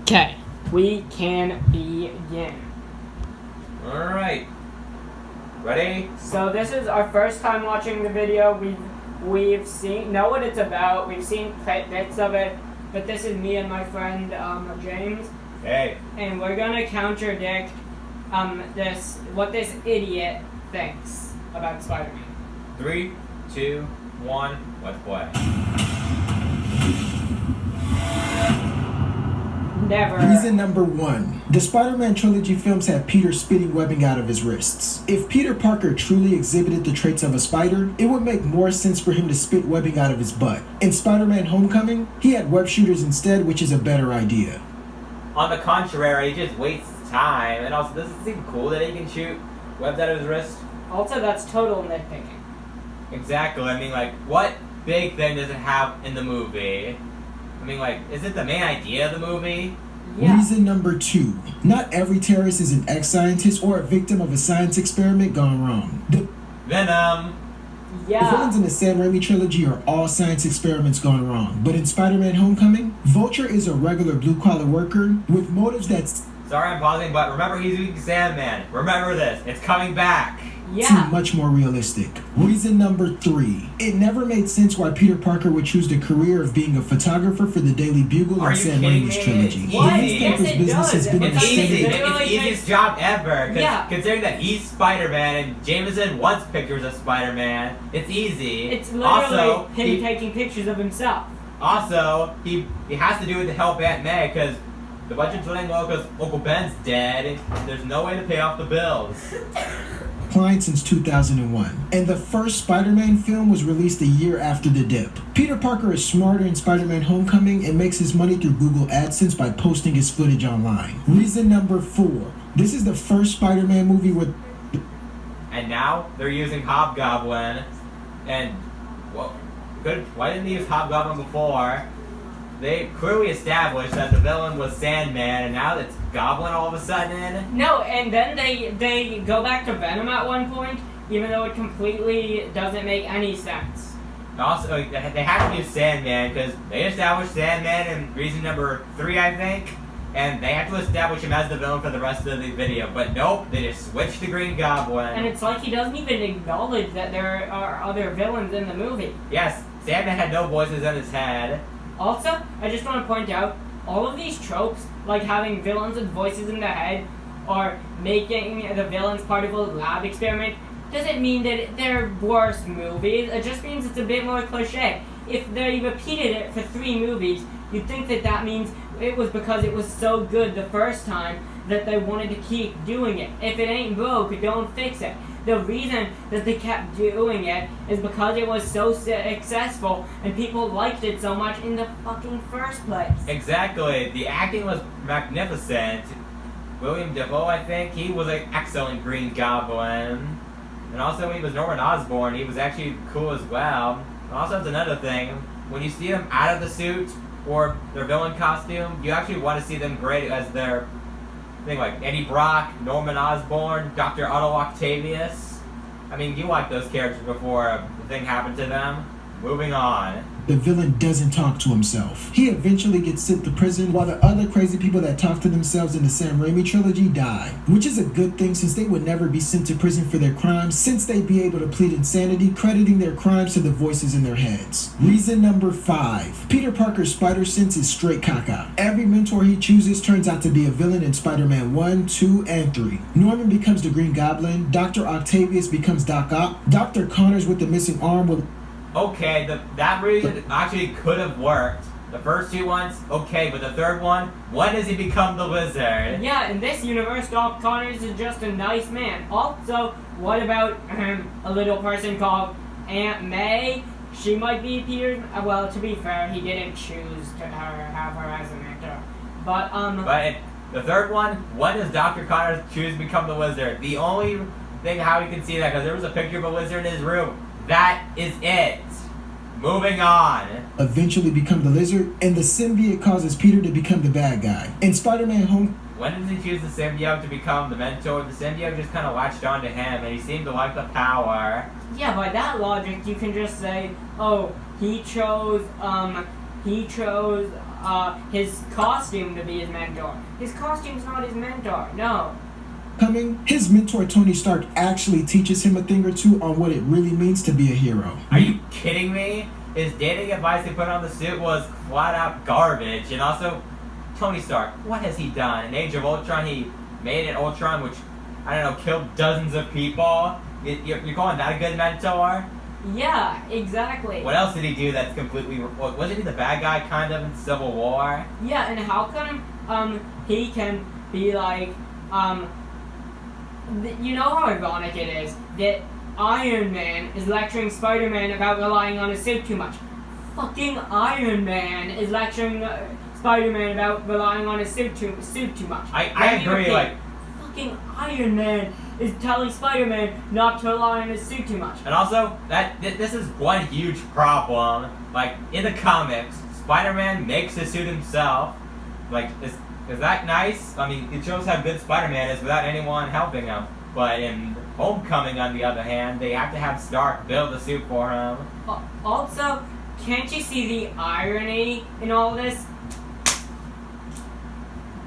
Okay, we can begin. Alright. Ready? So this is our first time watching the video. We've know what it's about. We've seen bits of it, but this is me and my friend James. Hey. And we're gonna contradict what this idiot thinks about Spider-Man. 3, 2, 1, let's play. Never. Reason number 1. The Spider-Man trilogy films have Peter spitting webbing out of his wrists. If Peter Parker truly exhibited the traits of a spider, it would make more sense for him to spit webbing out of his butt. In Spider-Man Homecoming, he had web shooters instead, which is a better idea. On the contrary, he just wastes time, and also doesn't it seem cool that he can shoot webs out of his wrist? Also, that's total nitpicking. Exactly, I mean, like, what big thing does it have in the movie? I mean, like, is it the main idea of the movie? Yeah. Reason number 2. Not every terrorist is an ex-scientist or a victim of a science experiment gone wrong. Venom! The villains in the Sam Raimi trilogy are all science experiments gone wrong. But in Spider-Man Homecoming, Vulture is a regular blue-collar worker with motives that's Sorry I'm pausing, but remember he's using Sandman. Remember this, it's coming back. Yeah. much more realistic. Reason number 3. It never made sense why Peter Parker would choose the career of being a photographer for the Daily Bugle Are and you Sam kidding Raimi's me? trilogy. It's What? easy. Yes, it business does. has been It's It's easy. easy. extended. It's the Literally easiest makes- job ever. Yeah. Considering that he's Spider-Man and Jameson wants pictures of Spider-Man, it's easy. It's literally also, him taking pictures of himself. he has to do it to help Aunt May because the budget's running low because Uncle Ben's dead. There's no way to pay off the bills. Declined since 2001, and the first Spider-Man film was released a year after the dip. Peter Parker is smarter in Spider-Man Homecoming and makes his money through Google AdSense by posting his footage online. Reason number 4. This is the first Spider-Man movie with... And now they're using Hobgoblin. And why didn't they use Hobgoblin before? They clearly established that the villain was Sandman, and now it's Goblin all of a sudden. No, and then they go back to Venom at one point, even though it completely doesn't make any sense. And also, they have to use Sandman because they established Sandman in reason number 3, I think, and they have to establish him as the villain for the rest of the video. But nope, they just switched to Green Goblin. And it's like he doesn't even acknowledge that there are other villains in the movie. Yes, Sandman had no voices in his head. Also, I just want to point out, all of these tropes, like having villains with voices in their head, or making the villains part of a lab experiment, doesn't mean that they're worse movies. It just means it's a bit more cliche. If they repeated it for 3 movies, you'd think that means it was because it was so good the first time that they wanted to keep doing it. If it ain't broke, don't fix it. The reason that they kept doing it is because it was so successful and people liked it so much in the fucking first place. Exactly. The acting was magnificent. William Dafoe, I think, he was an excellent Green Goblin. And also when he was Norman Osborn, he was actually cool as well. And also, that's another thing. When you see them out of the suit or their villain costume, you actually want to see them great as their thing, like Eddie Brock, Norman Osborn, Dr. Otto Octavius. I mean, you liked those characters before the thing happened to them. Moving on. The villain doesn't talk to himself. He eventually gets sent to prison while the other crazy people that talk to themselves in the Sam Raimi trilogy die. Which is a good thing since they would never be sent to prison for their crimes, since they'd be able to plead insanity, crediting their crimes to the voices in their heads. Reason number 5. Peter Parker's spider sense is straight caca. Every mentor he chooses turns out to be a villain in Spider-Man 1, 2, and 3. Norman becomes the Green Goblin, Dr. Octavius becomes Doc Ock, Dr. Connors with the missing arm will... Okay, that reason actually could have worked. The first 2 ones, okay, but the third one, when does he become the Lizard? Yeah, in this universe, Doc Connors is just a nice man. Also, what about a little person called Aunt May? She might be Peter's... well, to be fair, he didn't choose to have her as a mentor. But the third one, when does Dr. Connors choose to become the Wizard? The only thing how you can see that, because there was a picture of a wizard in his room. That is it. Moving on. Eventually become the Lizard, and the symbiote causes Peter to become the bad guy. In Spider-Man Home... When did he choose the symbiote to become the mentor? The symbiote just kind of latched onto him, and he seemed to like the power. Yeah, by that logic, you can just say, oh, he chose his costume to be his mentor. His costume's not his mentor. No. Coming, his mentor Tony Stark actually teaches him a thing or two on what it really means to be a hero. Are you kidding me? His dating advice he put on the suit was flat out garbage. And also, Tony Stark, what has he done? In Age of Ultron, he made an Ultron which, I don't know, killed dozens of people. You're calling that a good mentor? Yeah, exactly. What else did he do that's completely... Wasn't he the bad guy kind of in Civil War? Yeah, and how come he can be like you know how ironic it is that Iron Man is lecturing Spider-Man about relying on his suit too much. Fucking Iron Man is lecturing Spider-Man about relying on his suit too much. I agree, like... Fucking Iron Man is telling Spider-Man not to rely on his suit too much. And also, this is one huge problem. Like, in the comics, Spider-Man makes his suit himself. Like, is that nice? I mean, it shows how good Spider-Man is without anyone helping him. But in Homecoming, on the other hand, they have to have Stark build the suit for him. Also, can't you see the irony in all this?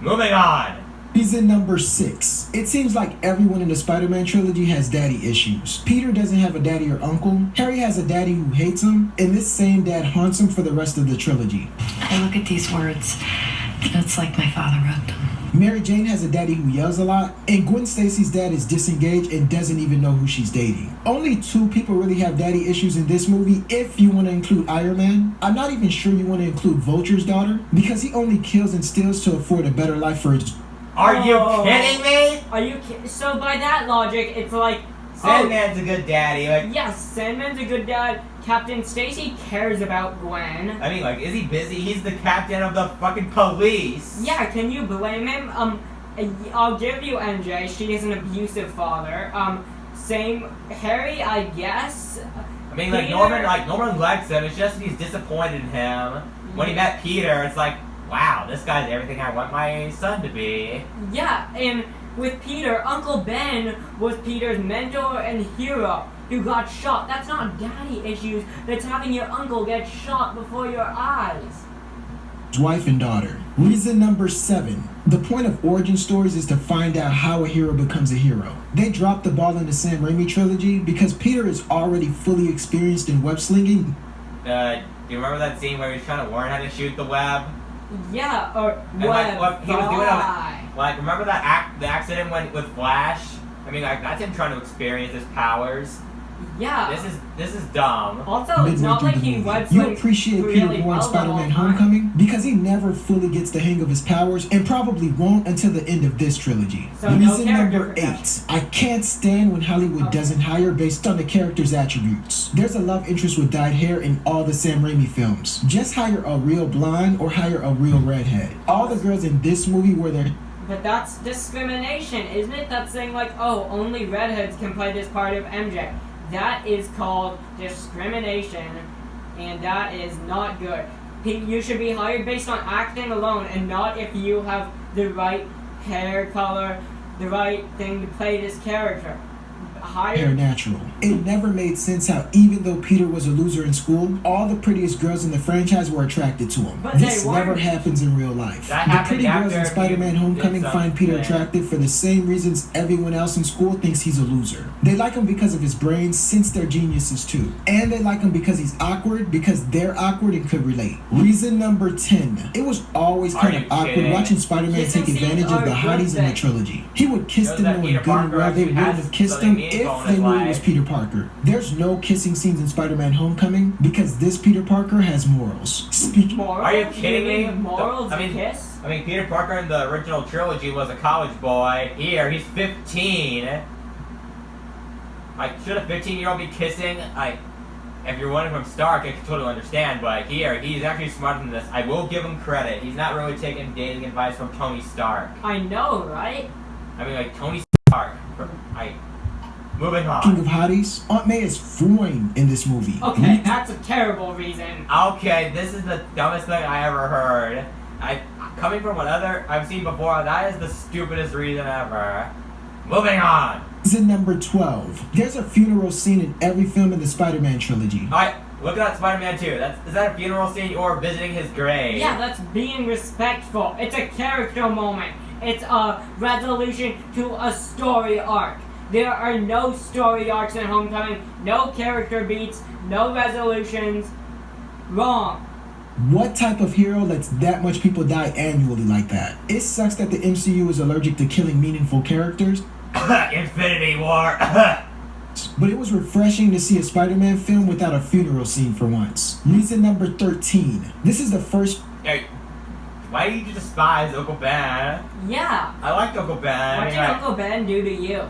Moving on! Reason number 6. It seems like everyone in the Spider-Man trilogy has daddy issues. Peter doesn't have a daddy or uncle. Harry has a daddy who hates him. And this same dad haunts him for the rest of the trilogy. I look at these words. It's like my father wrote them. Mary Jane has a daddy who yells a lot, and Gwen Stacy's dad is disengaged and doesn't even know who she's dating. Only 2 people really have daddy issues in this movie if you want to include Iron Man. I'm not even sure you want to include Vulture's daughter, because he only kills and steals to afford a better life for his... Are you kidding me? Are you so by that logic, it's like... Sandman's a good daddy, like... Yes, Sandman's a good dad. Captain Stacy cares about Gwen. I mean, like, is he busy? He's the captain of the fucking police. Yeah, can you blame him? I'll give you MJ. She is an abusive father. Same Harry, I guess. I mean, like, Peter? Norman likes him. It's just he's disappointed in him. When he met Peter, it's like, wow, this guy's everything I want my son to be. Yeah, and with Peter, Uncle Ben was Peter's mentor and hero who got shot. That's not daddy issues. That's having your uncle get shot before your eyes. Wife and daughter. Reason number 7. The point of origin stories is to find out how a hero becomes a hero. They dropped the ball in the Sam Raimi trilogy because Peter is already fully experienced in web slinging. Do you remember that scene where he was trying to learn how to shoot the web? Yeah, or And what he was doing like, remember the accident with Flash? I mean, like, that's him trying to experience his powers. Yeah. This is dumb. Also, it's not like he web You appreciate Peter really more in well Spider-Man the whole time. Homecoming because he never fully gets the hang of his powers and probably won't until the end of this trilogy. So no Reason character number 8. progression. I can't stand when Hollywood doesn't hire based on the character's attributes. There's a love interest with dyed hair in all the Sam Raimi films. Just hire a real blonde or hire a real redhead. All the girls in this movie were their... But that's discrimination, isn't it? That's saying like, oh, only redheads can play this part of MJ. That is called discrimination, and that is not good. You should be hired based on acting alone, and not if you have the right hair color, the right thing to play this character. hair natural. It never made sense how even though Peter was a loser in school, all the prettiest girls in the franchise were attracted to him. But This they never weren't. happens in real life. That The happened pretty girls in after Spider-Man he Homecoming did find Peter something. attractive for the same reasons everyone else in school thinks he's a loser. They like him because of his brains, since they're geniuses too. And they like him because he's awkward, because they're awkward and could relate. Reason number 10. It was always Are kind you of awkward kidding? watching Spider-Man Kissing take advantage scenes of the are a good hotties in the thing. trilogy. He would kiss Shows them that knowing Peter good and Parker well they actually wouldn't has have kissed something him meaningful if in they his knew he was life. Peter Parker. There's no kissing scenes in Spider-Man Homecoming because this Peter Parker has morals. Morals? Are you kidding me? mean morals I mean- kiss? I mean, Peter Parker in the original trilogy was a college boy. Here, he's 15. Like, should a 15-year-old be kissing? If you're one from Stark, I can totally understand, but here, he's actually smarter than this. I will give him credit. He's not really taking dating advice from Tony Stark. I know, right? I mean, like, Tony Stark. Moving King on. of Hotties, Aunt May is fine in this movie. Okay, that's a terrible reason. Okay, this is the dumbest thing I ever heard. Coming from what I've seen before, that is the stupidest reason ever. Moving on. Reason number 12. There's a funeral scene in every film in the Spider-Man trilogy. Look at that Spider-Man 2. Is that a funeral scene or visiting his grave? Yeah, that's being respectful. It's a character moment. It's a resolution to a story arc. There are no story arcs in Homecoming, no character beats, no resolutions. Wrong. What type of hero lets that much people die annually like that? It sucks that the MCU is allergic to killing meaningful characters. Infinity War. But it was refreshing to see a Spider-Man film without a funeral scene for once. Reason number 13. This is the first... Hey, why do you despise Uncle Ben? Yeah. I like Uncle Ben. What did Uncle Ben do to you?